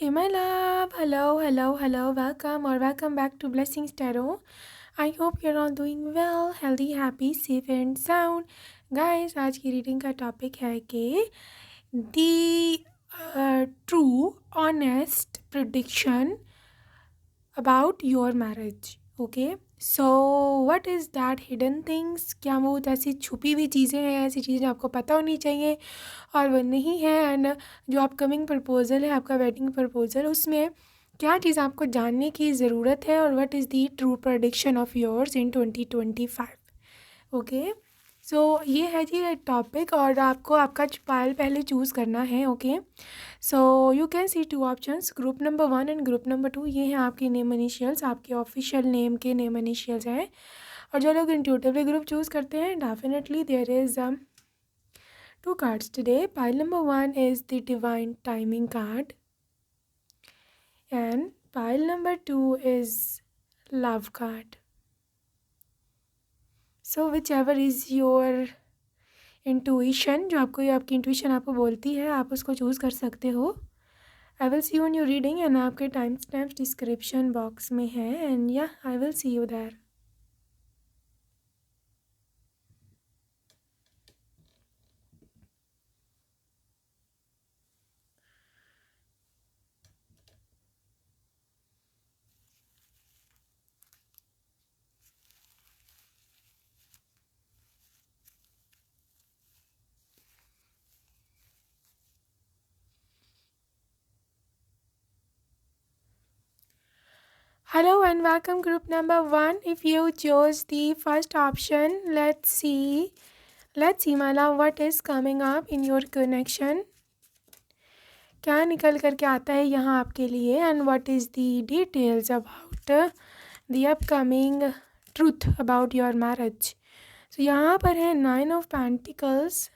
Hey, my love. Hello, hello, hello. Welcome or welcome back to Blessings Tarot. I hope you're all doing well, healthy, happy, safe and sound. Guys, आज की reading का topic है कि the true, honest prediction about your marriage. Okay. So what is that hidden things? क्या वो ऐसी छुपी हुई चीज़ें हैं, ऐसी चीज़ें आपको पता होनी चाहिए और वो नहीं है। एंड जो अपकमिंग प्रपोज़ल है, आपका वेडिंग प्रपोज़ल, उसमें क्या चीज़ आपको जानने की ज़रूरत है और what is the true prediction of yours in 2025। Okay, so ये है जी टॉपिक और आपको आपका पायल पहले चूज़ करना है। Okay, so you can see two options, group number 1 and group number 2। ये हैं आपके नेम इनिशियल्स, आपके ऑफिशियल नेम के नेम इनिशियल्स हैं। और जो लोग इंट्यूटिवली ग्रुप चूज़ करते हैं, definitely there is two cards today. Pile number 1 is the divine timing card and pile number 2 is love card. So whichever is your intuition, जो आपकी intuition आपको बोलती है, आप उसको चूज़ कर सकते हो। I will see you on your reading and आपके टाइम स्टैम्प्स डिस्क्रिप्शन बॉक्स में है and yeah, I will see you there. Hello and welcome group number 1. If you chose the first option, let's see my love, what is coming up in your connection. क्या निकल करके आता है यहाँ आपके लिए and what is the details about the upcoming truth about your marriage. So यहाँ पर है 9 of pentacles,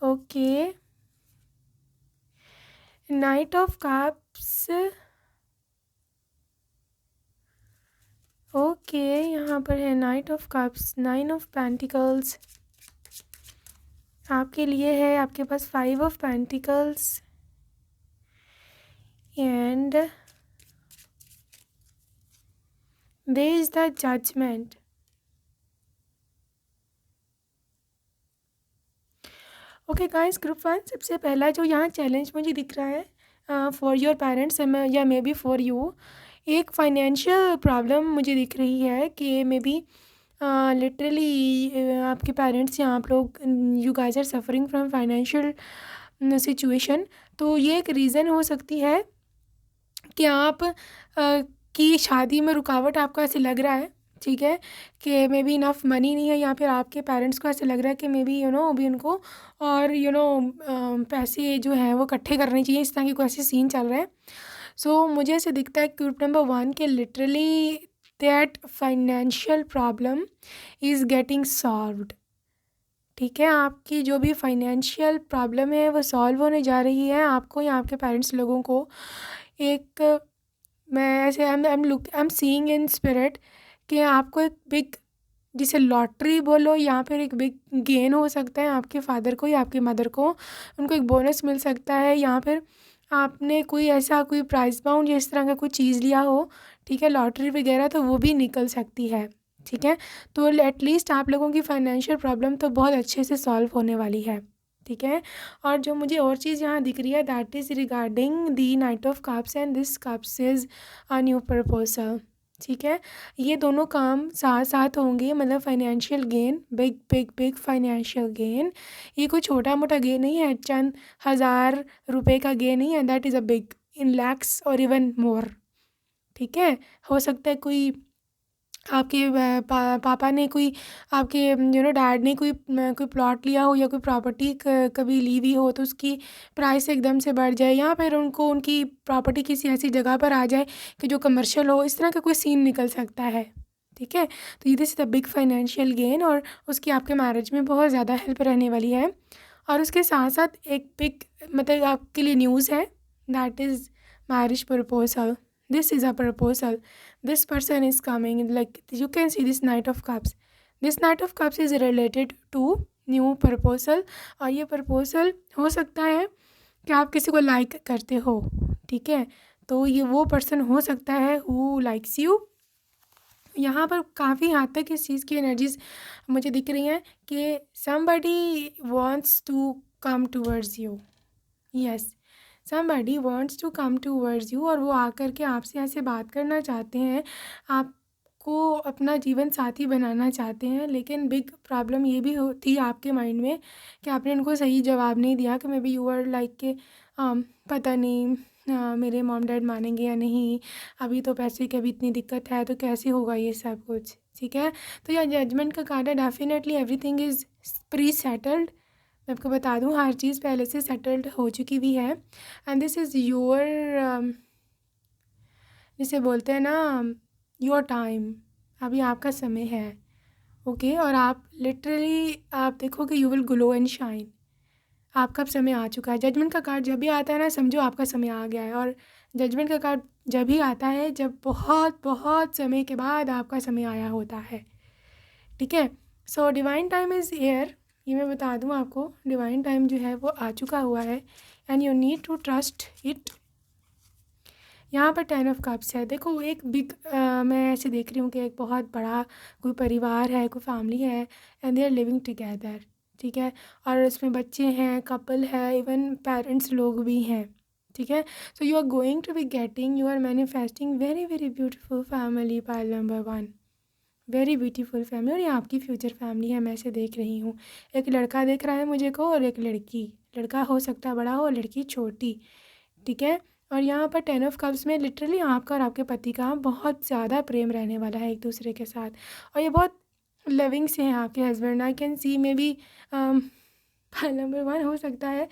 okay, knight of cups, okay, यहाँ पर है knight of cups, 9 of pentacles. आपके लिए है आपके पास 5 of pentacles and there is the judgement. Okay guys, group 1, सबसे पहला जो यहाँ चैलेंज मुझे दिख रहा है फॉर योर पेरेंट्स या मे बी फॉर यू, एक फाइनेंशियल प्रॉब्लम मुझे दिख रही है कि मे बी लिटरली आपके पेरेंट्स या आप लोग, you guys are suffering from financial situation. तो ये एक रीज़न हो सकती है कि आप की शादी में रुकावट आपको ऐसे लग रहा है, ठीक है, कि मे बी इनफ मनी नहीं है, या फिर आपके पेरेंट्स को ऐसे लग रहा है कि मे बी अभी उनको और पैसे जो हैं वो इकट्ठे करने चाहिए, इस तरह की कोई ऐसे सीन चल रहा है। सो मुझे ऐसे दिखता है ग्रुप नंबर 1 के literally that financial problem is getting solved. ठीक है, आपकी जो भी फाइनेंशियल प्रॉब्लम है वो सॉल्व होने जा रही है। आपको या आपके पेरेंट्स लोगों को एक, मैं ऐसे I am seeing in spirit कि आपको एक बिग, जिसे लॉटरी बोलो या फिर एक बिग गेन हो सकता है आपके फादर को या आपकी मदर को, उनको एक बोनस मिल सकता है, या फिर आपने कोई ऐसा कोई प्राइस बाउंड या इस तरह का कोई चीज़ लिया हो, ठीक है, लॉटरी वगैरह, तो वो भी निकल सकती है। ठीक है, तो एटलीस्ट आप लोगों की फाइनेंशियल प्रॉब्लम तो बहुत अच्छे से सॉल्व होने वाली है। ठीक है, और जो मुझे और चीज़ यहाँ दिख रही है that is regarding the night of cups and this cups is a new proposal. ठीक है, ये दोनों काम साथ साथ होंगे, मतलब financial gain, big big big financial gain. ये कोई छोटा मोटा गेन नहीं है, चंद 1000 रुपये का गेन नहीं है, दैट इज़ अ बिग, इन लैक्स और इवन मोर। ठीक है, हो सकता है कोई आपके पापा ने कोई, आपके डैड ने कोई प्लॉट लिया हो या कोई प्रॉपर्टी कभी ली हुई हो, तो उसकी प्राइस एकदम से बढ़ जाए, या फिर उनको उनकी प्रॉपर्टी किसी ऐसी जगह पर आ जाए कि जो कमर्शियल हो, इस तरह का कोई सीन निकल सकता है। ठीक है, तो ये this is the big financial gain और उसकी आपके मैरिज में बहुत ज़्यादा हेल्प रहने वाली है। और उसके साथ साथ एक बिग, मतलब आपके लिए न्यूज़ है, that is marriage proposal. This is a proposal. This person is coming, like you can see this Knight of Cups. This Knight of Cups is related to new proposal, और ये proposal हो सकता है कि आप किसी को लाइक करते हो, ठीक है, तो ये वो पर्सन हो सकता है हु लाइक्स यू। यहाँ पर काफ़ी हद तक इस चीज़ की एनर्जीज मुझे दिख रही हैं कि somebody wants to come towards you. Yes, somebody wants to come towards you, और वो आकर के आपसे ऐसे बात करना चाहते हैं, आपको अपना जीवन साथी बनाना चाहते हैं। लेकिन बिग प्रॉब्लम ये भी थी आपके माइंड में कि आपने उनको सही जवाब नहीं दिया कि maybe you are like के पता नहीं मेरे मॉम डैड मानेंगे या नहीं, अभी तो पैसे की भी इतनी दिक्कत है तो कैसे होगा ये सब कुछ, ठीक है। तो यह जजमेंट का कार्ड है, definitely everything is pre settled. मैं आपको बता दूं हर चीज़ पहले से सेटल्ड हो चुकी हुई है, एंड दिस इज़ योर जिसे बोलते हैं ना योर टाइम, अभी आपका समय है, ओके। और आप लिटरली आप देखोगे you will glow and shine, आपका अब समय आ चुका है। जजमेंट का कार्ड जब भी आता है ना, समझो आपका समय आ गया है। और जजमेंट का कार्ड जब भी आता है जब बहुत बहुत समय के बाद आपका समय आया होता है, ठीक है। So divine time is here, ये मैं बता दूं आपको, डिवाइन टाइम जो है वो आ चुका हुआ है, and you need to trust it. यहाँ पर 10 ऑफ कप्स है। देखो एक बिग मैं ऐसे देख रही हूँ कि एक बहुत बड़ा कोई परिवार है, कोई फैमिली है, and they are living together, ठीक है। और उसमें बच्चे हैं, कपल है, इवन पेरेंट्स लोग भी हैं, ठीक है। So you are going to be getting, you are manifesting very very beautiful family, pile number 1, very beautiful family. और ये आपकी फ्यूचर फैमिली है, मैं ऐसे देख रही हूँ। एक लड़का दिख रहा है मुझे को, और एक लड़की, लड़का हो सकता है बड़ा हो, लड़की छोटी, ठीक है। और यहाँ पर 10 ऑफ कप्स में लिटरली आपका और आपके पति का बहुत ज़्यादा प्रेम रहने वाला है एक दूसरे के साथ, और ये बहुत लविंग से हैं आपके husband. I can C may be number 1 हो सकता है।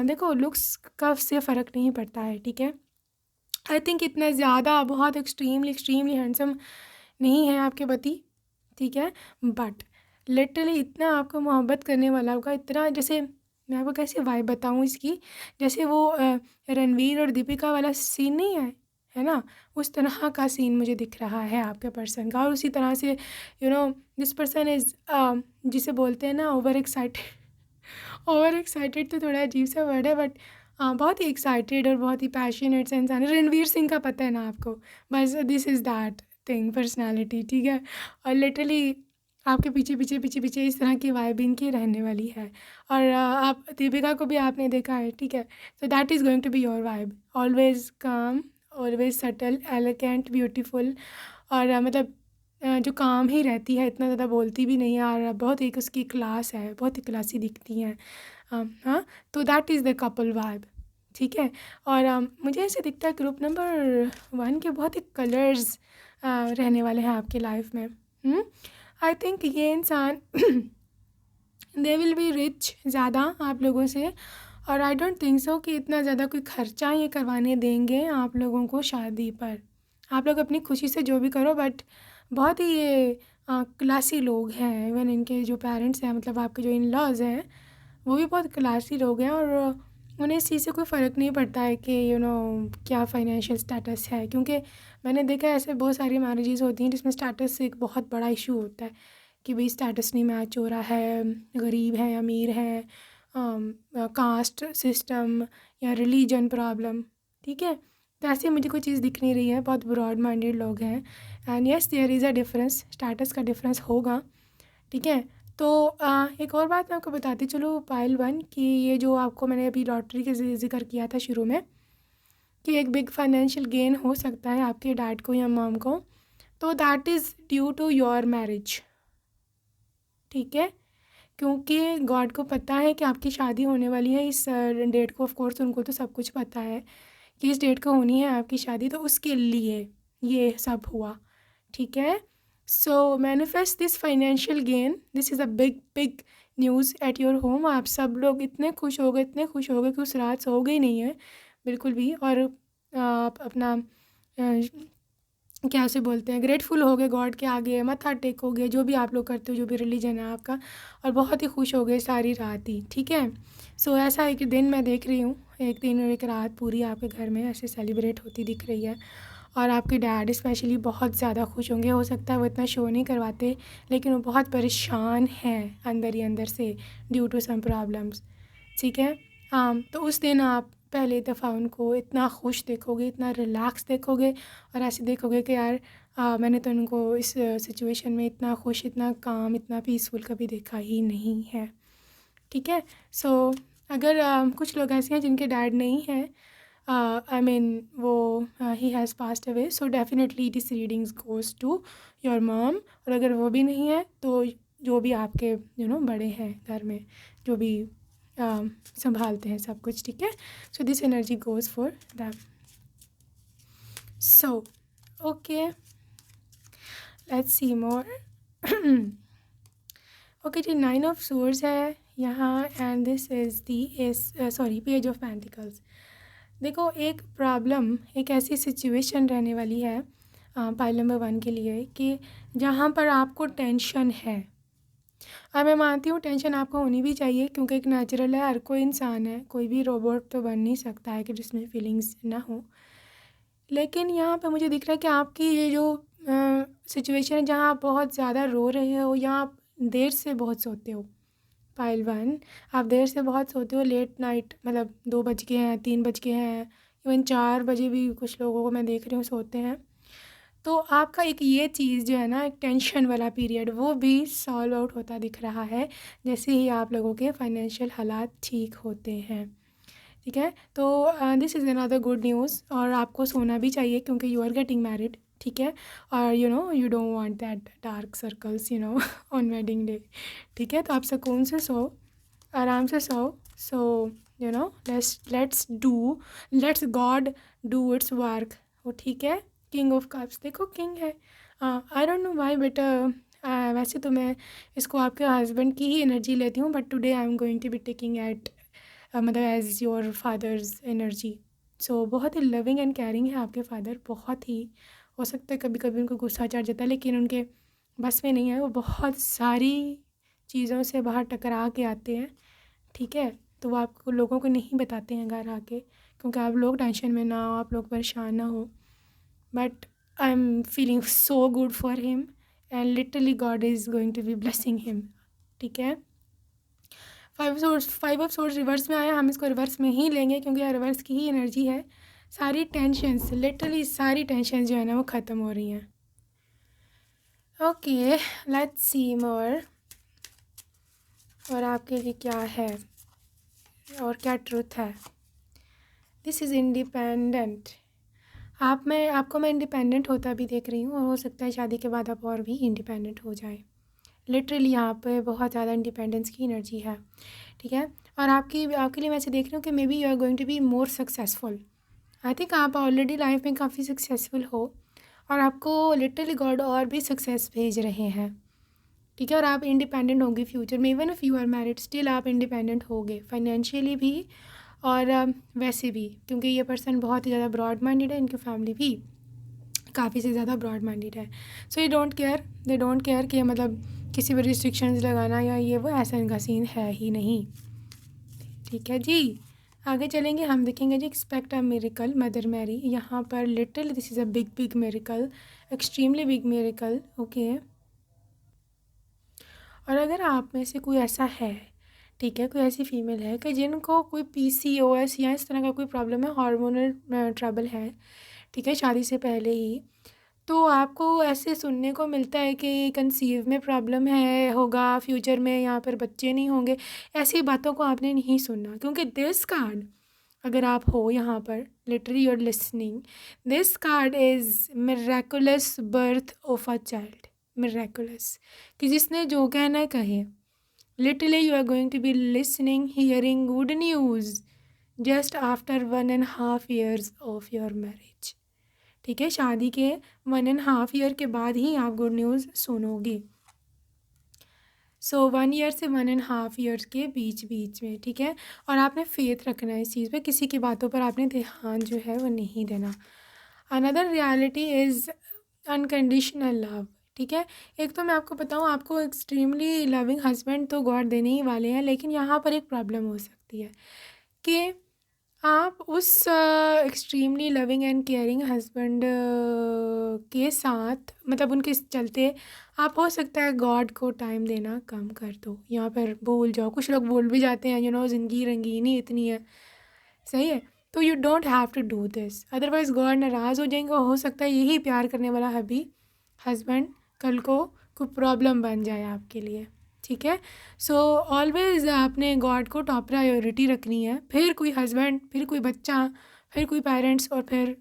देखो लुक्स का से फ़र्क नहीं पड़ता है, ठीक है। आई थिंक इतना ज़्यादा बहुत एक्सट्रीमली एक्सट्रीमली हैंडसम नहीं है आपके पति, ठीक है, बट लिटरली इतना आपको मोहब्बत करने वाला होगा, इतना, जैसे मैं आपको कैसे वाइब बताऊँ इसकी, जैसे वो रणवीर और दीपिका वाला सीन नहीं है ना, उस तरह का सीन मुझे दिख रहा है आपके पर्सन का। और उसी तरह से you know this person is जिसे बोलते हैं ना ओवर एक्साइटेड। ओवर एक्साइटेड तो थोड़ा अजीब सा वर्ड है, बट बहुत ही एक्साइटेड और बहुत ही पैशनेट सा इंसान है। रणवीर सिंह का पता है ना आपको, बस this is that thing, personality, ठीक है। और लिटरली आपके पीछे पीछे पीछे पीछे इस तरह की वाइब इनकी रहने वाली है। और आप दीपिका को भी आपने देखा है, ठीक है। So that is going to be your vibe, always calm, always subtle, elegant, beautiful, और मतलब जो काम ही रहती है, इतना ज़्यादा बोलती भी नहीं है, और बहुत एक उसकी क्लास है, बहुत ही क्लासी दिखती हैं, हाँ। तो that is the couple vibe, ठीक है। और मुझे ऐसे दिखता है ग्रुप नंबर 1 के बहुत ही कलर्स रहने वाले हैं आपकी लाइफ में। आई थिंक ये इंसान दे विल बी रिच ज़्यादा आप लोगों से, और आई डोंट थिंक सो कि इतना ज़्यादा कोई खर्चा ये करवाने देंगे आप लोगों को शादी पर। आप लोग अपनी खुशी से जो भी करो, बट बहुत ही ये क्लासी लोग हैं। इवन इनके जो पेरेंट्स हैं, मतलब आपके जो इन लॉज हैं, वो भी बहुत क्लासी लोग हैं, और उन्हें इस चीज़ से कोई फ़र्क नहीं पड़ता है कि क्या फ़ाइनेंशियल स्टेटस है। क्योंकि मैंने देखा है ऐसे बहुत सारी मैरिजेस होती हैं जिसमें स्टेटस एक बहुत बड़ा इशू होता है कि भाई स्टेटस नहीं मैच हो रहा है, गरीब है, अमीर है, कास्ट सिस्टम या रिलीजन प्रॉब्लम, ठीक है। तो ऐसे मुझे कोई चीज़ दिख नहीं रही है, बहुत ब्रॉड माइंडेड लोग हैं। And yes there is a difference, status का डिफरेंस होगा, ठीक है। तो एक और बात मैं आपको बताती चलो पाइल 1 कि ये जो आपको मैंने अभी लॉटरी के जिक्र किया था शुरू में कि एक बिग फाइनेंशियल गेन हो सकता है आपके डैड को या मॉम को, तो that is due to your marriage, ठीक है। क्योंकि गॉड को पता है कि आपकी शादी होने वाली है इस डेट को, ऑफ कोर्स उनको तो सब कुछ पता है कि इस डेट को होनी है आपकी शादी, तो उसके लिए ये सब हुआ, ठीक है। So manifest this financial gain, this is a big big news at your home. आप सब लोग इतने खुश हो गए, इतने खुश हो गए कि उस रात सोओगे ही नहीं है बिल्कुल भी। और आप अपना क्या उसे बोलते हैं, ग्रेटफुल हो गए गॉड के आगे, मत्था टेकोगे, जो भी आप लोग करते हो, जो भी रिलीजन है आपका, और बहुत ही खुश हो गए सारी रात ही, ठीक है। सो ऐसा एक दिन मैं देख रही हूँ, एक दिन और एक रात पूरी आपके घर में ऐसे सेलिब्रेट होती दिख रही है। और आपके डैड स्पेशली बहुत ज़्यादा खुश होंगे। हो सकता है वो इतना शो नहीं करवाते, लेकिन वो बहुत परेशान हैं अंदर ही अंदर से ड्यू टू सम प्रॉब्लम्स, ठीक है। तो उस दिन आप पहली दफ़ा उनको इतना खुश देखोगे, इतना रिलैक्स देखोगे और ऐसे देखोगे कि यार मैंने तो उनको इस सिचुएशन में इतना खुश, इतना काम, इतना पीसफुल कभी देखा ही नहीं है। ठीक है। सो अगर कुछ लोग ऐसे हैं जिनके डैड नहीं हैं, आई मीन वो he has passed away, so definitely this readings goes to your mom. और अगर वो भी नहीं है तो जो भी आपके बड़े हैं घर में, जो भी संभालते हैं सब कुछ, ठीक है। सो this energy goes for them. So okay, let's see more. Okay जी, 9 ऑफ सोर्ड्स है यहाँ and this is the page of pentacles. देखो, एक प्रॉब्लम, एक ऐसी सिचुएशन रहने वाली है पाइल नंबर 1 के लिए कि जहाँ पर आपको टेंशन है। और मैं मानती हूँ टेंशन आपको होनी भी चाहिए, क्योंकि एक नेचुरल है, हर कोई इंसान है, कोई भी रोबोट तो बन नहीं सकता है कि जिसमें फीलिंग्स ना हो। लेकिन यहाँ पे मुझे दिख रहा है कि आपकी ये जो सिचुएशन है जहाँ आप बहुत ज़्यादा रो रहे हो या आप देर से बहुत सोते हो, पाइल 1 आप देर से बहुत सोते हो, लेट नाइट, मतलब 2 बज गए हैं, 3 बज गए हैं, इवन 4 बजे भी कुछ लोगों को मैं देख रही हूँ सोते हैं। तो आपका एक ये चीज़ जो है ना, एक टेंशन वाला पीरियड, वो भी सॉल्व आउट होता दिख रहा है जैसे ही आप लोगों के फाइनेंशियल हालात ठीक होते हैं। ठीक है। तो this is another good news. और आपको सोना भी चाहिए क्योंकि यू आर गेटिंग मैरिड, ठीक है। और you don't want that dark circles on wedding day, ठीक है। तो आप सुकून से सो, आराम से सो। So let's God do its work, वो ठीक है। किंग ऑफ कप्स, देखो किंग है। I don't know why, but वैसे तो मैं इसको आपके हस्बैंड की ही एनर्जी लेती हूँ, but today I am going to be taking at मतलब as your father's energy. So बहुत ही लविंग एंड केयरिंग है आपके फादर, बहुत ही। हो सकता है कभी कभी उनको गुस्सा चढ़ जाता है, लेकिन उनके बस में नहीं है, वो बहुत सारी चीज़ों से बाहर टकरा के आते हैं, ठीक है। तो वो आपको लोगों को नहीं बताते हैं घर आके, क्योंकि आप लोग टेंशन में ना हो, आप लोग परेशान ना हो। But I am feeling so good for him and literally God is going to be blessing him, ठीक है। 5 ऑफ सोर्स रिवर्स में आया, हम इसको रिवर्स में ही लेंगे क्योंकि यह रिवर्स की ही एनर्जी है। सारी टेंशन्स, लिटरली सारी टेंशन्स जो है ना वो ख़त्म हो रही हैं। ओके, लेट्स सी मोर। और आपके लिए क्या है और क्या ट्रुथ है। This is independent. आपको मैं इंडिपेंडेंट होता भी देख रही हूँ, और हो सकता है शादी के बाद आप और भी इंडिपेंडेंट हो जाए। लिटरली यहाँ पे बहुत ज़्यादा इंडिपेंडेंस की एनर्जी है, ठीक है। और आपके लिए मैं ऐसे देख रही हूँ कि maybe you are going to be more successful. I think आप ऑलरेडी लाइफ में काफ़ी सक्सेसफुल हो, और आपको लिटरली गॉड और भी सक्सेस भेज रहे हैं, ठीक है। और आप इंडिपेंडेंट होंगे फ्यूचर में, even if you are married still आप इंडिपेंडेंट होगे, फाइनेंशियली भी और वैसे भी, क्योंकि ये पर्सन बहुत ही ज़्यादा ब्रॉड माइंडेड है, इनकी फैमिली भी काफ़ी से ज़्यादा ब्रॉड माइंडेड है। सो दे डोंट केयर कि मतलब किसी भी रिस्ट्रिक्शंस लगाना या ये वो, ऐसा इनका सीन है ही नहीं, ठीक है जी। आगे चलेंगे, हम देखेंगे जी expect a miracle, Mother Mary. यहाँ पर literally this is a big miracle, extremely big miracle, okay. और अगर आप में से कोई ऐसा है, ठीक है, कोई ऐसी फीमेल है कि जिनको कोई PCOS या इस तरह का कोई प्रॉब्लम है, हार्मोनल ट्रबल है, ठीक है, शादी से पहले ही, तो आपको ऐसे सुनने को मिलता है कि कंसीव में प्रॉब्लम है, होगा फ्यूचर में, यहाँ पर बच्चे नहीं होंगे। ऐसी बातों को आपने नहीं सुनना, क्योंकि दिस कार्ड, अगर आप हो यहाँ पर, literally you are listening, this card is miraculous birth of a child, miraculous, कि जिसने जो कहना कहे। Literally you are going to be listening, hearing good news just after 1.5 years of your marriage, ठीक है। शादी के 1.5 year के बाद ही आप गुड न्यूज़ सुनोगे। सो 1 year से 1.5 years के बीच में, ठीक है। और आपने फेथ रखना है इस चीज़ पे, किसी की बातों पर आपने ध्यान जो है वो नहीं देना। Another reality is unconditional love, ठीक है। एक तो मैं आपको बताऊँ, आपको एक्सट्रीमली लविंग हस्बैंड तो गॉड देने ही वाले हैं, लेकिन यहाँ पर एक प्रॉब्लम हो सकती है कि आप उस extremely loving and caring husband के साथ मतलब उनके चलते आप हो सकता है गॉड को टाइम देना कम कर दो, यहाँ पर भूल जाओ। कुछ लोग भूल भी जाते हैं, ज़िंदगी रंगीन ही इतनी है, सही है। तो you don't have to do this, otherwise God नाराज़ हो जाएंगे और हो सकता है यही प्यार करने वाला हस्बैंड कल को कोई प्रॉब्लम बन जाए आपके लिए, ठीक है। सो ऑलवेज़ आपने गॉड को टॉप प्रायोरिटी रखनी है, फिर कोई हस्बैंड, फिर कोई बच्चा, फिर कोई पेरेंट्स और फिर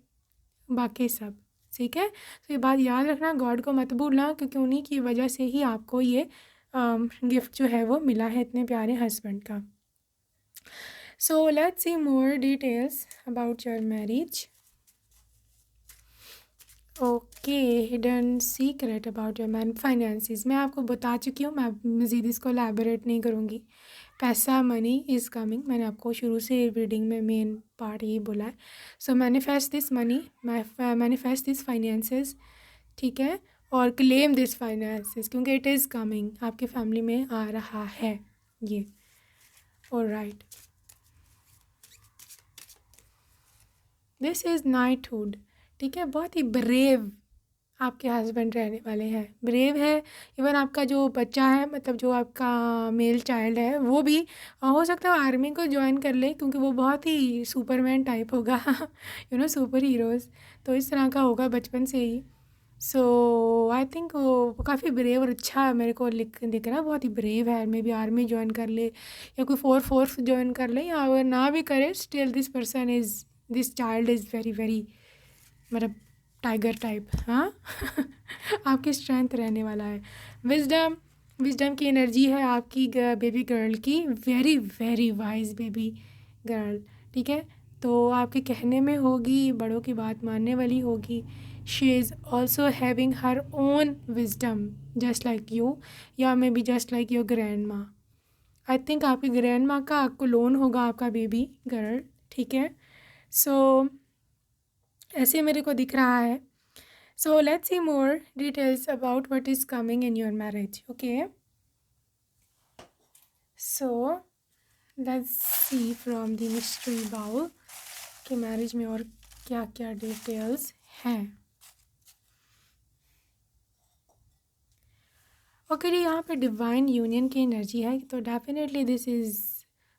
बाकी सब, ठीक है। तो ये बात याद रखना, गॉड को मत भूलना, क्योंकि उन्हीं की वजह से ही आपको ये गिफ्ट जो है वो मिला है इतने प्यारे हस्बैंड का। सो let's see more details about your marriage. Okay, hidden secret about your man finances मैं आपको बता चुकी हूँ, मैं मज़ीद इसको एलैबोरेट नहीं करूँगी। पैसा, मनी इज़ कमिंग, मैंने आपको शुरू से रीडिंग में मेन पार्ट यही बोला है। So manifest this money, manifest this finances, ठीक है, और क्लेम दिस फाइनेंसिस, क्योंकि इट इज़ कमिंग, आपकी फैमिली में आ रहा है ये। ऑलराइट, दिस इज़ नाइटहुड, ठीक है। बहुत ही ब्रेव आपके हस्बैंड रहने वाले हैं, ब्रेव है। इवन आपका जो बच्चा है, मतलब जो आपका मेल चाइल्ड है, वो भी हो सकता है आर्मी को ज्वाइन कर ले, क्योंकि वो बहुत ही सुपरमैन टाइप होगा सुपर हीरोज़, तो इस तरह का होगा बचपन से ही। सो आई थिंक वो काफ़ी ब्रेव और अच्छा मेरे को दिख रहा है, बहुत ही ब्रेव है। मे बी आर्मी ज्वाइन कर ले या कोई फोर्स ज्वाइन कर ले, या अगर ना भी करे, still this child is very very, मतलब टाइगर टाइप, हाँ आपकी स्ट्रेंथ रहने वाला है। विजडम की एनर्जी है आपकी बेबी गर्ल की, very very wise baby girl, ठीक है। तो आपके कहने में होगी, बड़ों की बात मानने वाली होगी। She is also having her own wisdom just like you, या maybe just like your grand माँ। आई थिंक आपकी ग्रैंड माँ का आपको लोन होगा आपका बेबी गर्ल, ठीक है। सो ऐसे मेरे को दिख रहा है। So let's see more details about what is coming in your marriage, okay? So let's see from the mystery bowl कि मैरिज में और क्या क्या डिटेल्स हैं। ओके जी, यहाँ पे डिवाइन यूनियन की एनर्जी है, तो definitely this is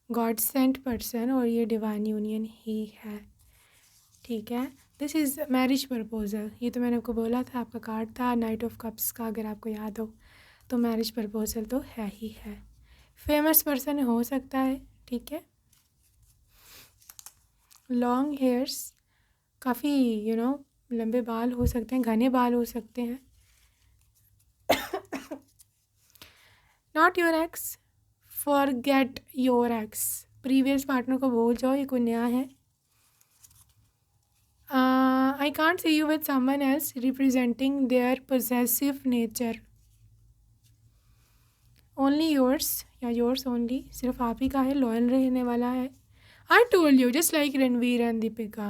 God sent person और ये डिवाइन यूनियन ही है, ठीक है। दिस इज़ मैरिज प्रपोजल, ये तो मैंने आपको बोला था, आपका कार्ड था नाइट ऑफ कप्स का, अगर आपको याद हो तो मैरिज प्रपोजल तो है ही है। फेमस पर्सन हो सकता है, ठीक है। लॉन्ग हेयर्स, काफ़ी लंबे बाल हो सकते हैं, घने बाल हो सकते हैं। Not your x, forget your x, previous partner को भूल जाओ, ये कोई नया है। I can't see you with someone else representing their possessive nature. Only yours या yours only, सिर्फ आप ही का है, लॉयल रहने वाला है। I told you, just like Ranveer and Deepika.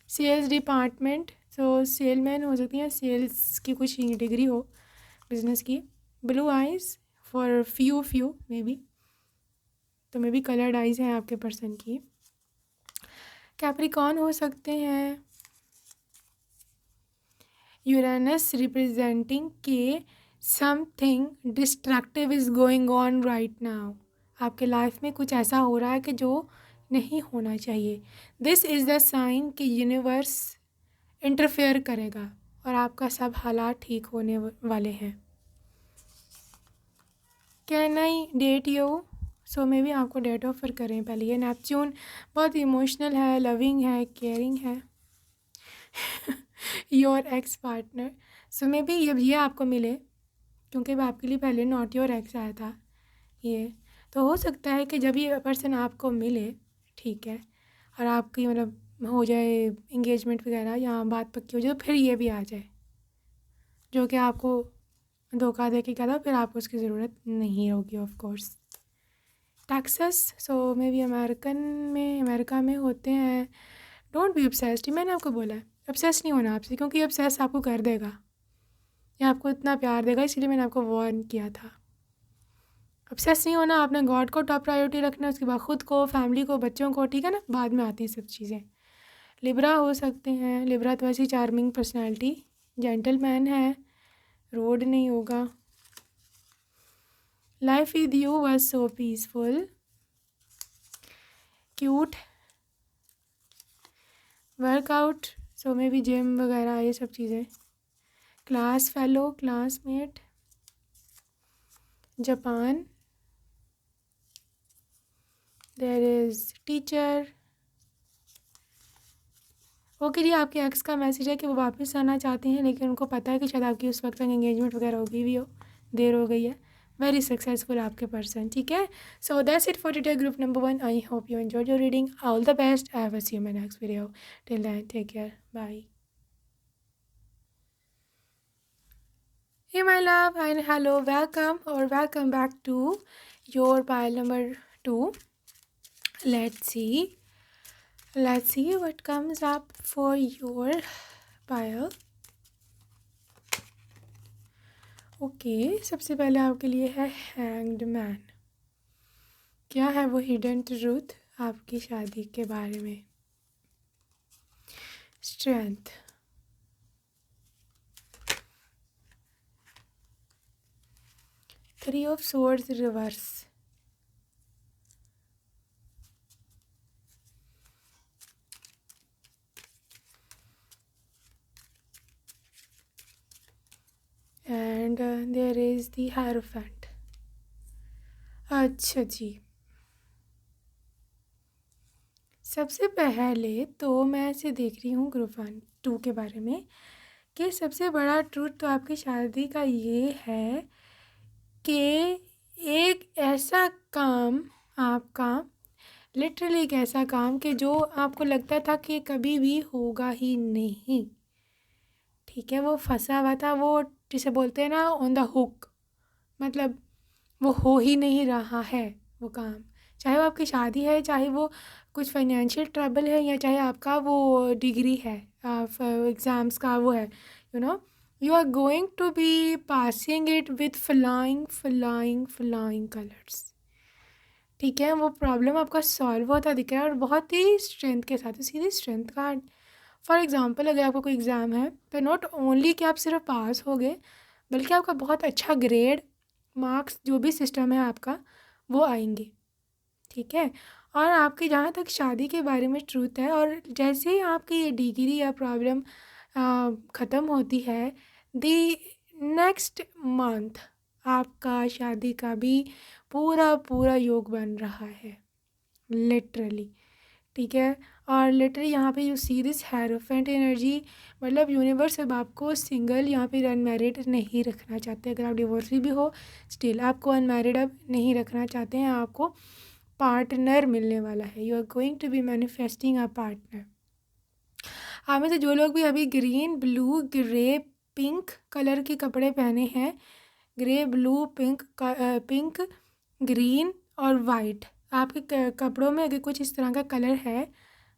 Sales department, तो सेलमैन हो सकती हैं, सेल्स की कुछ डिग्री हो बिजनेस की। Blue eyes for few may be, तो मे बी कलर्ड आइज़ हैं आपके पर्सन की। कैप्रिकॉर्न हो सकते हैं। यूरेनस रिप्रेजेंटिंग के something destructive is going on right now, आपके लाइफ में कुछ ऐसा हो रहा है कि जो नहीं होना चाहिए। दिस इज़ द साइन कि यूनिवर्स इंटरफेयर करेगा और आपका सब हालात ठीक होने वाले हैं। Can I date you, so maybe आपको डेट ऑफर करें पहले। ये नेपच्यून बहुत इमोशनल है, लविंग है, केयरिंग है। Your ex partner, so may be ये आपको मिले, क्योंकि वह आपके लिए पहले नॉट योर एक्स आया था ये। तो हो सकता है कि जब ये पर्सन आपको मिले, ठीक है, और आपकी मतलब हो जाए इंगेजमेंट वगैरह या बात पक्की हो जाए, तो फिर ये भी आ जाए जो कि आपको धोखा दे के कहता, फिर आपको उसकी ज़रूरत नहीं होगी of course. Taxes, so may be America में होते हैं। डोंट बी ऑब्सेस्ड, मैंने आपको बोला है ऑब्सेस नहीं होना आपसे, क्योंकि ऑब्सेस आपको कर देगा या आपको इतना प्यार देगा, इसलिए मैंने आपको वार्न किया था। ऑब्सेस नहीं होना, आपने गॉड को टॉप प्रायोरिटी रखना है, उसके बाद ख़ुद को, फैमिली को, बच्चों को, ठीक है ना, बाद में आती हैं सब चीज़ें। लिब्रा हो सकते हैं, लिब्रा तो ऐसी चार्मिंग पर्सनैलिटी, जेंटलमैन है, रोड नहीं होगा। Life with you was so peaceful, cute, workout, so maybe gym वगैरह ये सब चीज़ें। Class fellow, classmate, Japan, there is teacher. Okay जी, आपके एक्स का मैसेज है कि वो वापस आना चाहते हैं, लेकिन उनको पता है कि शायद आपकी उस वक्त तक एंगेजमेंट वगैरह होगी भी हो, देर हो गई है। वेरी सक्सेसफुल आपके पर्सन, ठीक है। So that's it for today group number 1। I hope you enjoyed your reading. All the best. I will see you my next video. Till then take care, bye. Hey my love and hello, welcome or welcome back to your pile number 2. Let's see what comes up for your pile. Okay, सबसे पहले आपके लिए है hanged man. क्या है वो hidden truth आपकी शादी के बारे में? Strength, three of swords reverse, and there is the hierophant. अच्छा जी, सबसे पहले तो मैं ऐसे देख रही हूँ ग्रुप 1-2 के बारे में कि सबसे बड़ा ट्रूथ तो आपकी शादी का ये है कि एक ऐसा काम आपका, लिटरली एक ऐसा काम कि जो आपको लगता था कि कभी भी होगा ही नहीं, ठीक है, वो फंसा हुआ था, वो जिसे बोलते हैं ना ऑन द हुक, मतलब वो हो ही नहीं रहा है वो काम। चाहे वो आपकी शादी है, चाहे वो कुछ फाइनेंशियल ट्रबल है, या चाहे आपका वो डिग्री है, एग्ज़ाम्स का वो है, you are going to be passing it with flying flying flying colours, ठीक है। वो प्रॉब्लम आपका सॉल्व होता दिख रहा है और बहुत ही स्ट्रेंथ के साथ, सीधी स्ट्रेंथ का। फॉर एग्ज़ाम्पल, अगर आपका कोई एग्ज़ाम है तो नॉट ओनली कि आप सिर्फ पास हो गए, बल्कि आपका बहुत अच्छा ग्रेड, मार्क्स, जो भी सिस्टम है आपका, वो आएंगे, ठीक है। और आपकी जहाँ तक शादी के बारे में ट्रूथ है, और जैसे ही आपकी ये डिग्री या प्रॉब्लम ख़त्म होती है, दी नेक्स्ट मंथ आपका शादी का भी पूरा पूरा योग बन रहा है, लिटरली, ठीक है। और लिटरली यहाँ पे you see this hierophant energy, मतलब यूनिवर्स अब आपको सिंगल, यहाँ पे अनमैरिड नहीं रखना चाहते। अगर आप डिवोर्सी भी हो, स्टिल आपको अनमैरिड अब नहीं रखना चाहते हैं, आपको पार्टनर मिलने वाला है। You are going to be manifesting a partner. आप में से जो लोग भी अभी green, blue, grey, pink colour के कपड़े पहने हैं, ग्रे, ब्लू, पिंक, ग्रीन और वाइट, आपके कपड़ों में अगर कुछ इस तरह का कलर है,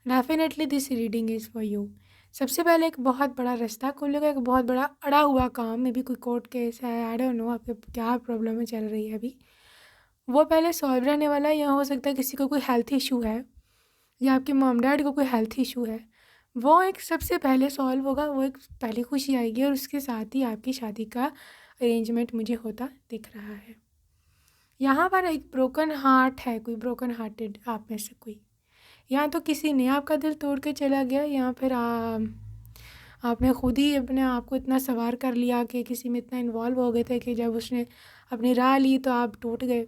definitely this reading is for you. सबसे पहले एक बहुत बड़ा रास्ता खोलेगा, एक बहुत बड़ा अड़ा हुआ काम, मे बी कोई कोर्ट केस है, आई डोंट नो आपके क्या प्रॉब्लम में चल रही है अभी, वो पहले सॉल्व रहने वाला है। या हो सकता है किसी को कोई हेल्थ इशू है, या आपके मॉम डैड को कोई हेल्थ इशू है, वो एक सबसे पहले सॉल्व होगा, वो एक पहली खुशी आएगी, और उसके साथ ही आपकी शादी का अरेंजमेंट मुझे होता दिख रहा है। यहाँ पर एक ब्रोकन हार्ट है, कोई ब्रोकन हार्टेड आप में से कोई, या तो किसी ने आपका दिल तोड़ के चला गया, या फिर आपने खुद ही अपने आप को इतना सवार कर लिया कि किसी में इतना इन्वॉल्व हो गए थे कि जब उसने अपनी राह ली तो आप टूट गए,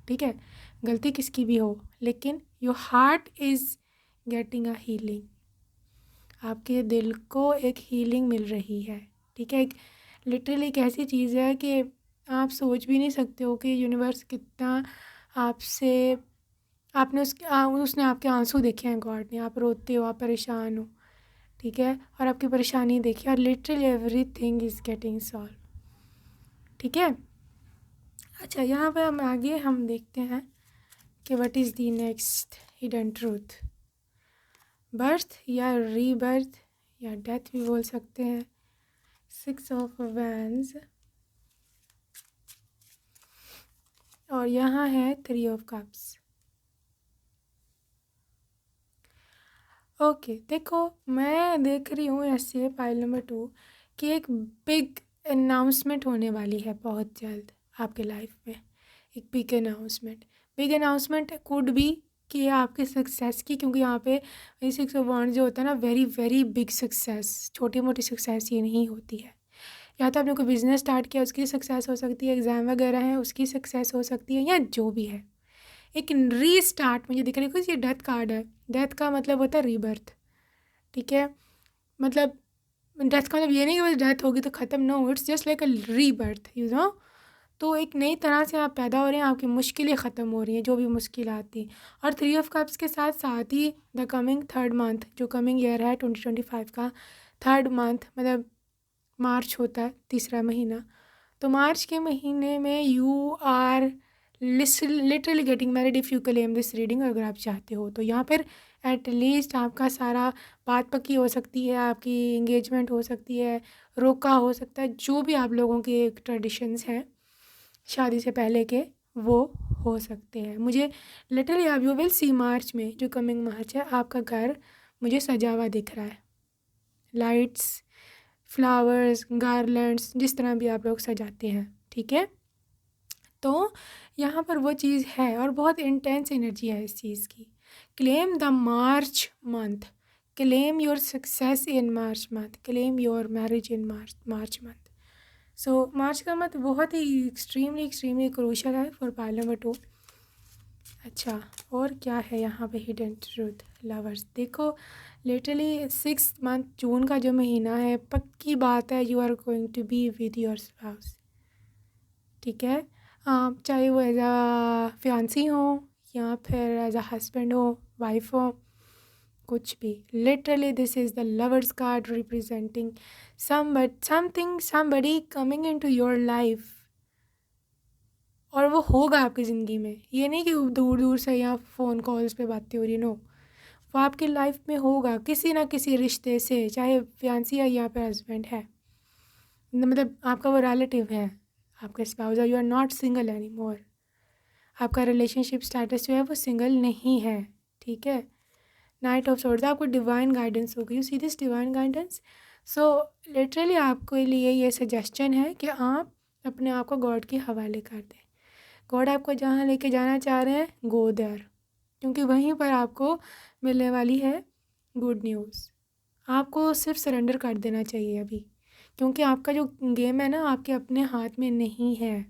ठीक है। गलती किसकी भी हो, लेकिन your heart is getting a healing, आपके दिल को एक हीलिंग मिल रही है, ठीक है। एक लिटरली एक ऐसी चीज़ है कि आप सोच भी नहीं सकते हो कि यूनिवर्स कितना आपसे, आपने उसने आपके आंसू देखे हैं, गॉड ने, आप रोते हो, आप परेशान हो, ठीक है, और आपकी परेशानी देखी, और literally everything is getting solve, ठीक है। अच्छा, यहाँ पे हम देखते हैं कि what is the next hidden truth. Birth या रीबर्थ या डेथ भी बोल सकते हैं। 6 ऑफ वैंड्स, और यहाँ है 3 ऑफ कप्स। ओके, देखो मैं देख रही हूँ ऐसे पाइल नंबर 2 कि एक बिग अनाउंसमेंट होने वाली है बहुत जल्द आपके लाइफ में। एक बिग अनाउंसमेंट कुड बी कि आपके सक्सेस की, क्योंकि यहाँ पे 6 ऑफ वांड्स जो होता है ना, वेरी वेरी बिग सक्सेस, छोटी मोटी सक्सेस ये नहीं होती है। या तो आपने कोई बिजनेस स्टार्ट किया उसकी सक्सेस हो सकती है, एग्ज़ाम वगैरह है उसकी सक्सेस हो सकती है, या जो भी है एक रीस्टार्ट मुझे दिख रही है। कुछ ये डेथ कार्ड है, डेथ का मतलब होता है रीबर्थ, ठीक है। मतलब डेथ का मतलब ये नहीं कि बस डेथ होगी तो ख़त्म, no, it's just like a rebirth, you know. तो एक नई तरह से आप पैदा हो रहे हैं, आपकी मुश्किलें ख़त्म हो रही हैं, जो भी मुश्किल आती। और 3 ऑफ कप्स के साथ साथ ही द कमिंग थर्ड मंथ, जो कमिंग ईयर है 2025 का थर्ड मंथ, मतलब मार्च होता है तीसरा महीना। तो मार्च के महीने में you are literally getting married if you claim this reading. अगर आप चाहते हो तो यहाँ पर एट लीस्ट आपका सारा बात पक्की हो सकती है, आपकी इंगेजमेंट हो सकती है, रोका हो सकता है, जो भी आप लोगों के ट्रेडिशंस हैं शादी से पहले के वो हो सकते हैं। मुझे लिटरली आप यू विल सी मार्च में, जो कमिंग मार्च है, आपका घर मुझे सजा हुआ दिख रहा है, लाइट्स, फ्लावर्स, गार्लैंड्स, जिस तरह भी आप लोग सजाते हैं, ठीक है। तो यहाँ पर वो चीज़ है और बहुत इंटेंस एनर्जी है इस चीज़ की। Claim the March month, claim your success in March month, claim your marriage in March month. So March का मंथ बहुत ही एक्सट्रीमली क्रूशल है फॉर पाइल नंबर 2। अच्छा, और क्या है यहाँ पे हिडन ट्रूथ लवर्स, देखो लिटरली 6 मंथ जून का जो महीना है, पक्की बात है you are going to be with your spouse, ठीक है। चाहे वो एज आ फियांसी हो या फिर एज अ हस्बैंड हो, वाइफ हो, कुछ भी। Literally this is the lovers card representing somebody coming into your life, और वो होगा आपकी ज़िंदगी में। ये नहीं कि दूर दूर से या फ़ोन कॉल्स पे बातें हो रही, नो, वो आपकी लाइफ में होगा किसी ना किसी रिश्ते से, चाहे फियांसी है या फिर हस्बैंड है, मतलब आपका वो रिलेटिव है, आपका स्पाउस है। You are not single any more, आपका रिलेशनशिप स्टेटस जो है वो सिंगल नहीं है, ठीक है। नाइट ऑफ सोर्ड्स, आपको डिवाइन गाइडेंस होगी, you see this divine guidance. So literally आपके लिए ये सजेशन है कि आप अपने आप को गॉड के हवाले कर दें। गॉड आपको जहाँ लेके जाना चाह रहे हैं, गो देयर, क्योंकि वहीं पर आपको मिलने वाली है गुड न्यूज़। आपको सिर्फ सरेंडर कर देना चाहिए अभी, क्योंकि आपका जो गेम है ना, आपके अपने हाथ में नहीं है,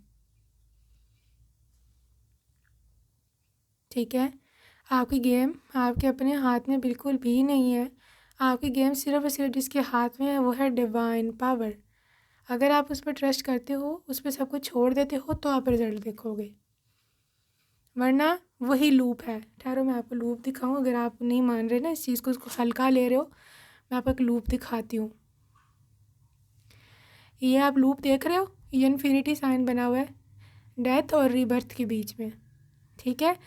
ठीक है। आपकी गेम आपके अपने हाथ में बिल्कुल भी नहीं है। आपकी गेम सिर्फ और सिर्फ जिसके हाथ में है वो है डिवाइन पावर। अगर आप उस पर ट्रस्ट करते हो, उस पर सब कुछ छोड़ देते हो, तो आप रिजल्ट देखोगे, वरना वही लूप है। ठहरो मैं आपको लूप दिखाऊं, अगर आप नहीं मान रहे ना इस चीज़ को, उसको हल्का ले रहे हो, मैं आपको एक लूप दिखाती हूँ। ये आप लूप देख रहे हो, ये इन्फिनिटी साइन बना हुआ है डेथ और रीबर्थ के बीच में, ठीक है।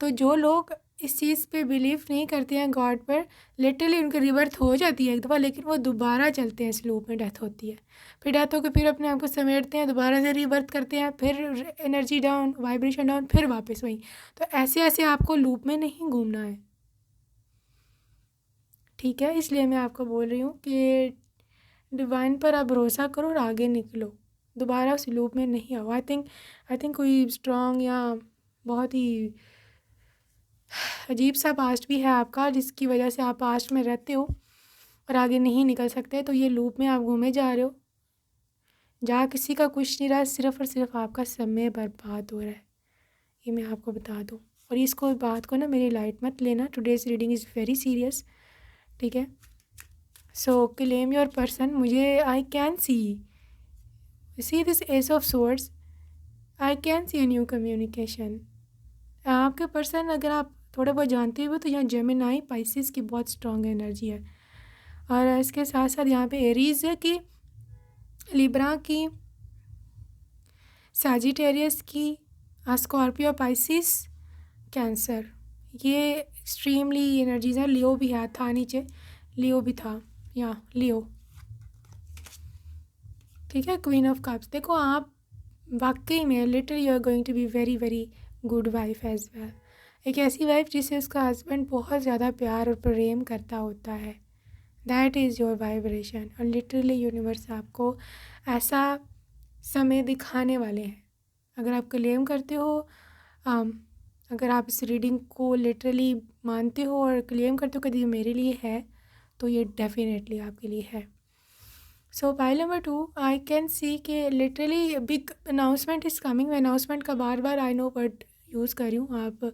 तो जो लोग इस चीज़ पे बिलीव नहीं करते हैं गॉड पर, लिटरली उनकी रिबर्थ हो जाती है एक दफ़ा, लेकिन वो दोबारा चलते हैं इस लूप में, डेथ होती है, फिर डेथ होकर फिर अपने आप को समेटते हैं, दोबारा से रिबर्थ करते हैं, फिर एनर्जी डाउन, वाइब्रेशन डाउन, फिर वापस वहीं। तो ऐसे ऐसे आपको लूप में नहीं घूमना है, ठीक है। इसलिए मैं आपको बोल रही हूँ कि डिवाइन पर आप भरोसा करो और आगे निकलो, दोबारा उस लूप में नहीं आओ। आई थिंक कोई स्ट्रॉन्ग या बहुत ही अजीब सा पास्ट भी है आपका, जिसकी वजह से आप पास्ट में रहते हो और आगे नहीं निकल सकते। तो ये लूप में आप घूमे जा रहे हो, जहाँ किसी का कुछ नहीं रहा, सिर्फ़ और सिर्फ आपका समय बर्बाद हो रहा है, ये मैं आपको बता दूँ। और इसको बात को ना मेरी लाइट मत लेना, today's reading is very serious, ठीक है। सो क्लेम योर पर्सन, मुझे आई can see this S of swords, I can C a new communication. आपके पर्सन अगर आप थोड़ा बहुत जानते हो तो यहाँ जेमिनाई पाइसिस की बहुत स्ट्रॉन्ग एनर्जी है, और इसके साथ साथ यहाँ पे एरीज़ की, लिब्रा की, सैजिटेरियस की, स्कॉर्पियो, पाइसिस, कैंसर, ये एक्सट्रीमली एनर्जीज है। लियो भी है, था नीचे, लियो भी था, यहाँ लियो, ठीक है। क्वीन ऑफ कप्स, देखो आप वाकई में literally you are going to be very very good wife as well. एक ऐसी वाइफ जिसे उसका हस्बैंड बहुत ज़्यादा प्यार और प्रेम करता होता है, दैट इज़ योर वाइब्रेशन। और लिटरली यूनिवर्स आपको ऐसा समय दिखाने वाले हैं। अगर आप क्लेम करते हो, अगर आप इस रीडिंग को लिटरली मानते हो और क्लेम करते हो कि ये मेरे लिए है, तो ये डेफिनेटली आपके लिए है। So pile number 2, I can see कि literally big announcement is coming. Announcement का बार बार आई नो वर्ड यूज़ कर रही हूँ, आप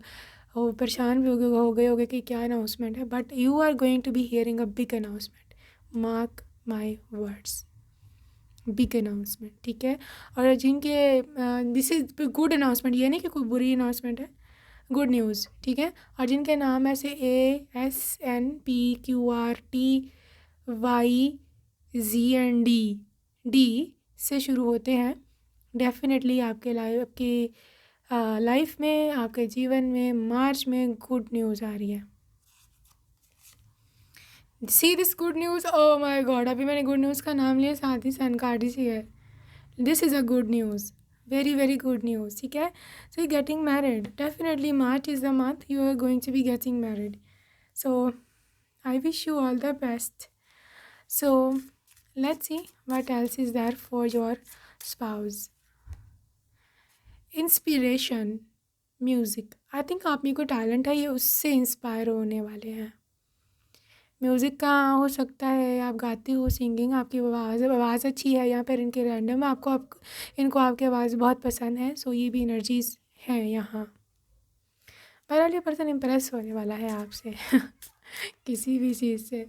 परेशान भी हो गए होगे कि क्या अनाउंसमेंट है, but you are going to be hearing a big announcement, mark my words, big announcement, ठीक है। और जिनके दिस इज़ गुड अनाउंसमेंट, ये नहीं कि कोई बुरी अनाउंसमेंट है, गुड न्यूज़, ठीक है। और जिनके नाम ऐसे ASNPQRTYZD से शुरू होते हैं, डेफिनेटली आपके लाइफ में, आपके जीवन में मार्च में गुड न्यूज़ आ रही है। See this good news, O my God, अभी मैंने गुड न्यूज़ का नाम लिया, साथ ही सनकार्डी सी है। This is a good news, very very good news, ठीक है। So you getting married, definitely March is the month you are going to be getting married. So I wish you all the best. So let's see what else is there for your spouse. Inspiration, music, I think आप में को talent है, ये उससे inspire होने वाले हैं। Music का हो सकता है आप गाते हो, सिंगिंग, आपकी आवाज़ अच्छी है, या फिर इनके रैंडम इनको आपकी आवाज़ बहुत पसंद है, सो ये भी एनर्जीज हैं यहाँ। बहरहाल ये पर्सन इम्प्रेस होने वाला है आपसे किसी भी चीज़ से।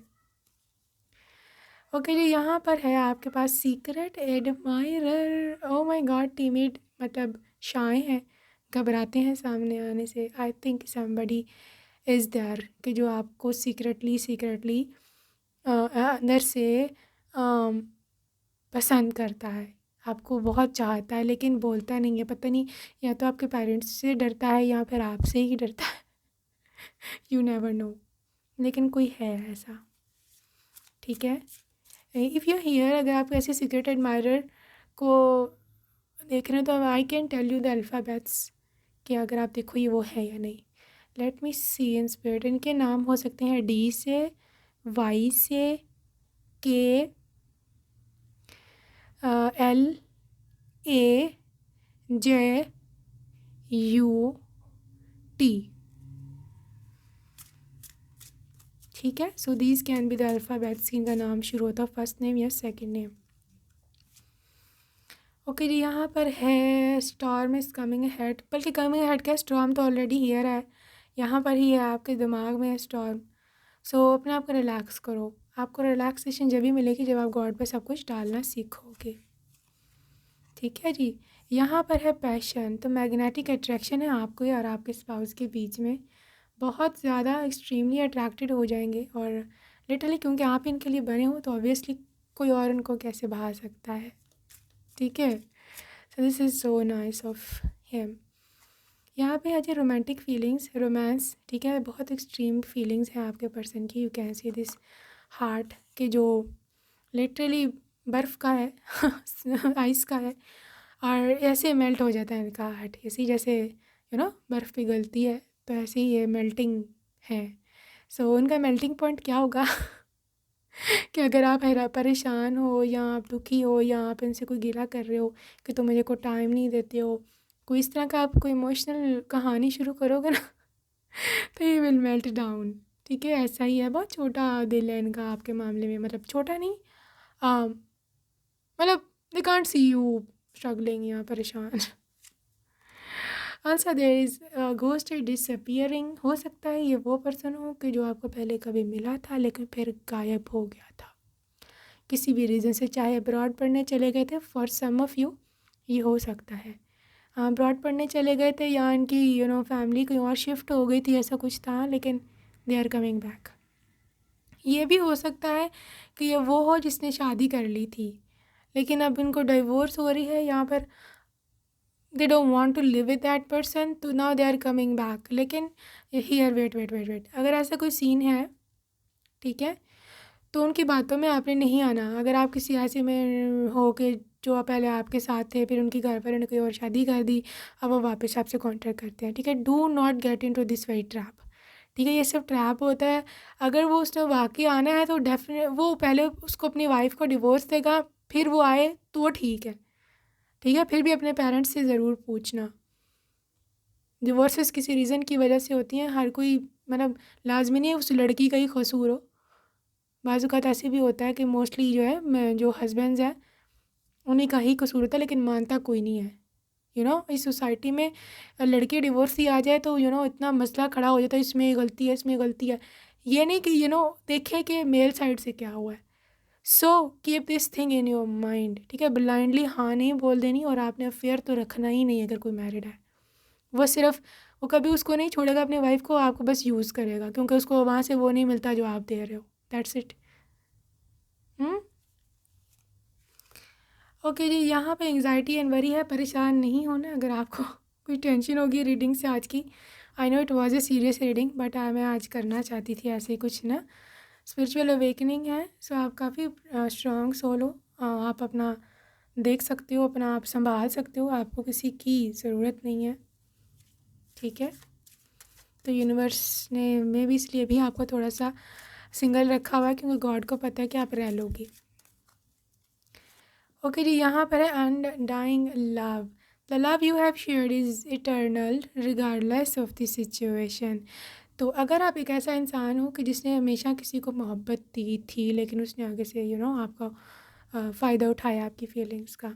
ओके जी, यहाँ पर है आपके पास secret admirer. Oh my God, timid मतलब शाय हैं, घबराते हैं सामने आने से। I think somebody is there कि जो आपको सीक्रेटली अंदर से पसंद करता है, आपको बहुत चाहता है, लेकिन बोलता नहीं है। पता नहीं, या तो आपके पेरेंट्स से डरता है या फिर आपसे ही डरता है यू नेवर नो, लेकिन कोई है ऐसा, ठीक है। इफ़ यू हियर, अगर आप ऐसे सीक्रेट एडमायरर को देख रहे हैं तो I can tell you the alphabets कि अगर आप देखो ये वो है या नहीं। Let me see in spirit. इनके नाम हो सकते हैं D से, Y से, K, L, A, J, U, T, ठीक है। So these can be the alphabets, इनका नाम शुरू होता है फर्स्ट नेम या सेकंड नेम। ओके जी, यहाँ पर है स्टॉर्म इज़ कमिंग हेड, बल्कि कमिंग हेड क्या, स्टॉर्म तो ऑलरेडी हियर है, यहाँ पर ही है, आपके दिमाग में है स्टॉर्म। सो अपने आप को रिलैक्स करो। आपको रिलैक्सेशन जब भी मिलेगी जब आप गॉड पे सब कुछ डालना सीखोगे, ठीक है जी। यहाँ पर है पैशन, तो मैग्नेटिक अट्रैक्शन है आपको और आपके स्पाउस के बीच में, बहुत ज़्यादा एक्सट्रीमली अट्रैक्टेड हो जाएंगे। और लिटरली क्योंकि आप इनके लिए बने हो, तो ऑब्वियसली कोई और उनको कैसे बहा सकता है, ठीक है। सो this is so nice of him. यहाँ पे है रोमांटिक फीलिंग्स, रोमांस, ठीक है। बहुत एक्सट्रीम फीलिंग्स हैं आपके पर्सन की। You can see this heart के जो लिटरली बर्फ़ का है आइस का है, और ऐसे मेल्ट हो जाता है इनका हार्ट, ऐसे जैसे बर्फ़ पिघलती है, तो ऐसे ही ये मेल्टिंग है। सो उनका मेल्टिंग पॉइंट क्या होगा कि अगर आप परेशान हो, या आप दुखी हो, या आप इनसे कोई गिला कर रहे हो कि तुम मुझे को टाइम नहीं देते हो, कोई इस तरह का आप कोई इमोशनल कहानी शुरू करोगे ना तो ये विल मेल्ट डाउन, ठीक है। ऐसा ही है, बहुत छोटा दिल है इनका आपके मामले में, मतलब छोटा नहीं, मतलब they can't see you struggling या परेशान answer there is ghost disappearing. हो सकता है ये वो पर्सन हो कि जो आपको पहले कभी मिला था लेकिन फिर गायब हो गया था किसी भी रीज़न से, चाहे अब्रॉड पढ़ने चले गए थे, फॉर सम ऑफ़ यू ये हो सकता है अब्रॉड पढ़ने चले गए थे, या इनकी फैमिली कहीं और शिफ्ट हो गई थी, ऐसा कुछ था, लेकिन दे आर कमिंग बैक। ये भी हो सकता है कि ये वो हो जिसने शादी कर ली थी, लेकिन अब इनको डिवोर्स हो रही है, यहाँ पर they don't want to live with that person, तो now they are coming back। लेकिन here wait, अगर ऐसा कोई सीन है, ठीक है, तो उनकी बातों में आपने नहीं आना। अगर आप किसी ऐसे में हो कि जो पहले आपके साथ थे, फिर उनकी गर्लफ्रेंड ने कोई और शादी कर दी, अब वो वापस आपसे कॉन्टैक्ट करते हैं, ठीक है। Do not get into this very trap, ठीक है। ये सब ट्रैप होता है। अगर वो उसने वाकई आना है तो डेफिनेट वो पहले उसको अपनी वाइफ को डिवोर्स देगा, फिर वो आए तो वो ठीक है, ठीक है। फिर भी अपने पेरेंट्स से ज़रूर पूछना। डिवोर्सेस किसी रीज़न की वजह से होती हैं, हर कोई मतलब लाजमी नहीं है उस लड़की का ही कसूर हो। बाज़ औक़ात ऐसे भी होता है कि मोस्टली जो है जो हस्बैंड्स हैं उन्हीं का ही कसूर होता है, लेकिन मानता कोई नहीं है। इस सोसाइटी में लड़की डिवोर्स ही आ जाए तो इतना मसला खड़ा हो जाता है, इसमें गलती है, इसमें गलती है। ये नहीं कि देखें कि मेल साइड से क्या हुआ है। So keep this thing in your mind, ठीक है। ब्लाइंडली हाँ नहीं बोल देनी, और आपने अफेयर तो रखना ही नहीं अगर कोई मैरिड है। वो कभी उसको नहीं छोड़ेगा अपनी वाइफ को, आपको बस यूज़ करेगा क्योंकि उसको वहाँ से वो नहीं मिलता जो आप दे रहे हो। That's it. ओके जी, यहाँ पे एंग्जाइटी एंड वरी है, परेशान नहीं होना अगर आपको कोई टेंशन होगी रीडिंग से आज की। I know it was a serious reading, but मैं आज करना चाहती थी ऐसे कुछ ना, स्पिरिचुअल अवेकनिंग है। सो आप काफ़ी स्ट्रॉन्ग सोल हो, आप अपना देख सकते हो, अपना आप संभाल सकते हो, आपको किसी की ज़रूरत नहीं है, ठीक है। तो यूनिवर्स ने में भी इसलिए भी आपको थोड़ा सा सिंगल रखा हुआ है क्योंकि गॉड को पता है कि आप रह लोगे। ओके जी, यहाँ पर है undying love. The love you have shared is eternal regardless of the situation. तो अगर आप एक ऐसा इंसान हो कि जिसने हमेशा किसी को मोहब्बत दी थी, लेकिन उसने आगे से आपका फ़ायदा उठाया आपकी फीलिंग्स का,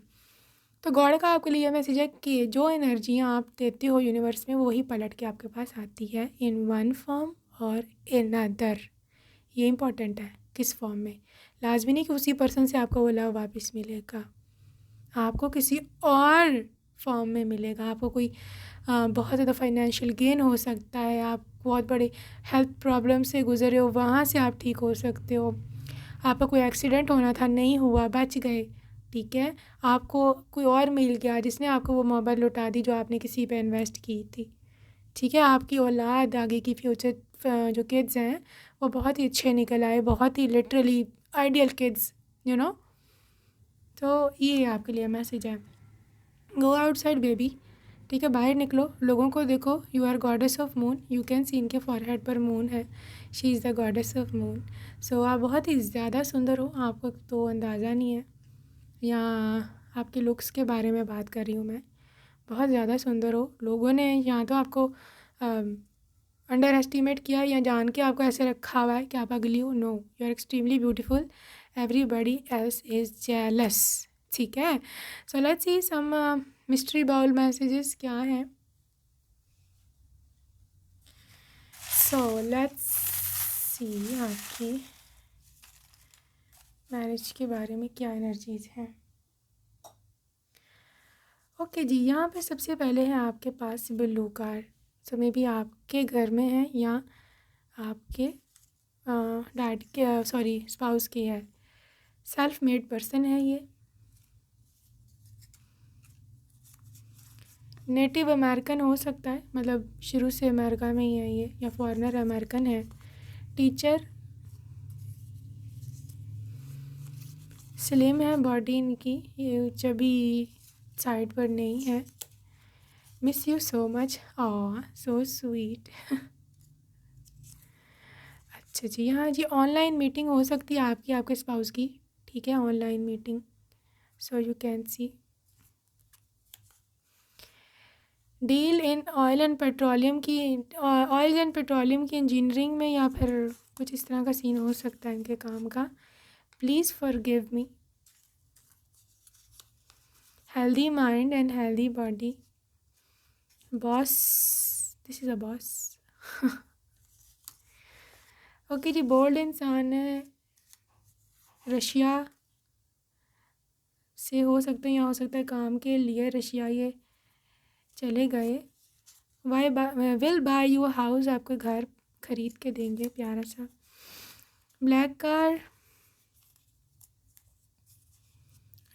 तो गॉड का आपके लिए मैसेज है कि जो एनर्जियाँ आप देते हो यूनिवर्स में, वही पलट के आपके पास आती है इन वन फॉर्म और इन अदर। ये इम्पॉर्टेंट है, किस फॉर्म में। लाजमी नहीं कि उसी पर्सन से आपको वो लव वापस मिलेगा, आपको किसी और फॉर्म में मिलेगा। आपको कोई बहुत ज़्यादा फाइनेंशियल गेन हो सकता है, आप बहुत बड़े हेल्थ प्रॉब्लम से गुजरे हो, वहाँ से आप ठीक हो सकते हो। आपका कोई एक्सीडेंट होना था, नहीं हुआ, बच गए, ठीक है। आपको कोई और मिल गया जिसने आपको वो मोबाइल लौटा दी जो आपने किसी पे इन्वेस्ट की थी, ठीक है। आपकी औलाद, आगे की फ्यूचर जो किड्स हैं वो बहुत ही अच्छे निकल आए, बहुत ही लिटरली आइडियल किड्स, तो ये आपके लिए मैसेज है। गो आउटसाइड बेबी, ठीक है, बाहर निकलो, लोगों को देखो। You are goddess of moon, you can see इनके फॉरहेड पर मून है, she is the goddess of moon. So आप बहुत ही ज़्यादा सुंदर हो, आपको तो अंदाज़ा नहीं है। यहाँ आपके लुक्स के बारे में बात कर रही हूँ मैं, बहुत ज़्यादा सुंदर हो। लोगों ने यहाँ तो आपको अंडर एस्टिमेट किया या जान के आपको ऐसे रखा हुआ है कि आप अगली हो। No, you are extremely beautiful, everybody else is jealous, ठीक है। So let's see some mystery bowl messages क्या हैं। सो लेट्स सी आपकी मैरिज के बारे में क्या एनर्जीज हैं। ओके जी, यहाँ पे सबसे पहले है आपके पास blue card. So maybe आपके घर में है या आपके डैड के, सॉरी स्पाउस की है। सेल्फ मेड पर्सन है ये, नेटिव अमेरिकन हो सकता है, मतलब शुरू से अमेरिका में ही है ये, या फॉरेनर अमेरिकन है। टीचर, स्लिम है बॉडी इनकी, ये चबी साइड पर नहीं है। Miss you so much, so sweet. अच्छा जी, हाँ जी, ऑनलाइन मीटिंग हो सकती है आपकी, आपके स्पाउस की, ठीक है, online meeting. So you can C deal in oil and petroleum की, ऑयल एंड पेट्रोलियम की इंजीनियरिंग में, या फिर कुछ इस तरह का सीन हो सकता है इनके काम का। Please forgive me, healthy mind and healthy body. Boss, this is a boss. Okay जी, बोल्ड इंसान है, रशिया से हो सकता है, या हो सकता है काम के लिए रशिया ये चले गए। विल बाय यू हाउस, आपको घर खरीद के देंगे प्यारा सा। Black car,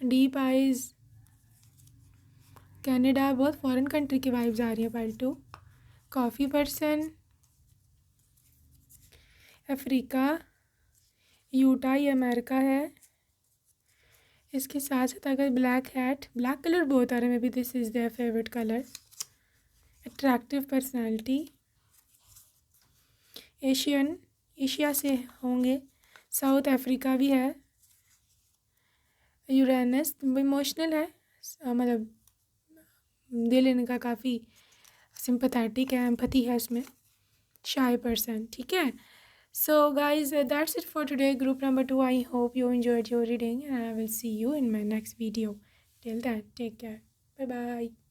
deep eyes, Canada, बहुत फॉरेन कंट्री की वाइब्स आ रही हैं pile two. Coffee person, Africa, Utah, ये अमेरिका है। इसके साथ साथ अगर ब्लैक कलर बहुत आ रहा है, may be this is their favourite colour. Attractive personality, Asia से होंगे, साउथ अफ्रीका भी है। यूरेनस इमोशनल है, मतलब दिल इनका काफ़ी सिंपैथेटिक है, एम्पैथी है इसमें। शाय पर्सन, ठीक है। So guys, that's it for today, group number 2. I hope you enjoyed your reading and I will see you in my next video. Till then, take care. Bye bye.